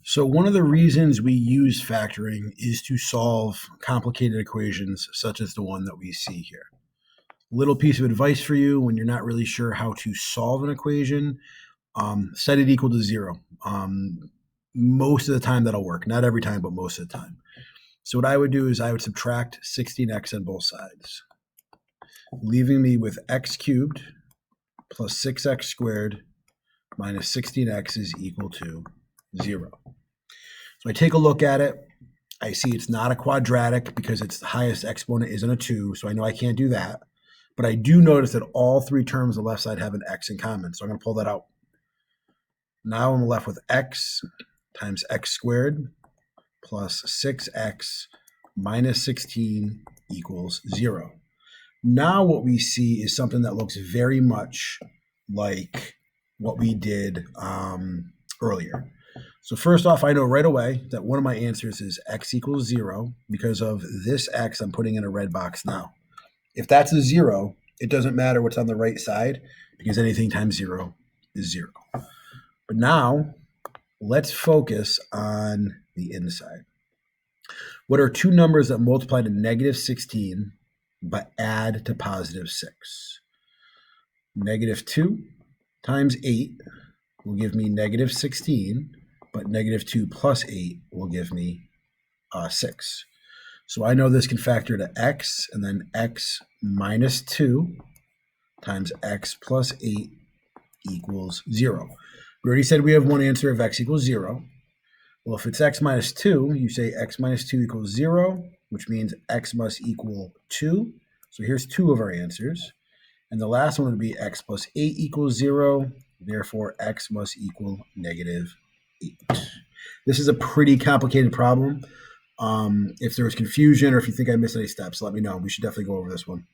So one of the reasons we use factoring is to solve complicated equations such as the one that we see here. Little piece of advice for you when you're not really sure how to solve an equation, set it equal to zero. Most of the time that'll work. Not every time, but most of the time. So what I would do is I would subtract 16x on both sides, leaving me with x cubed plus 6x squared minus 16x is equal to 0. So I take a look at it. I see it's not a quadratic because its highest exponent isn't a 2, so I know I can't do that. But I do notice that all three terms on the left side have an x in common, so I'm going to pull that out. Now I'm left with x times x squared plus 6x minus 16 equals 0. Now what we see is something that looks very much like what we did earlier. So first off, I know right away that one of my answers is x equals 0 because of this x I'm putting in a red box now. If that's a 0, it doesn't matter what's on the right side because anything times 0 is 0. But now let's focus on the inside. What are two numbers that multiply to negative 16 but add to positive 6? Negative 2 times 8 will give me negative 16, but negative 2 plus 8 will give me 6. So I know this can factor to x, and then x minus 2 times x plus 8 equals 0. We already said we have one answer of x equals 0. Well, if it's x minus 2, you say x minus 2 equals 0, which means x must equal 2. So here's two of our answers. And the last one would be x plus 8 equals 0. Therefore, x must equal negative 8. This is a pretty complicated problem. If there was confusion or if you think I missed any steps, let me know. We should definitely go over this one.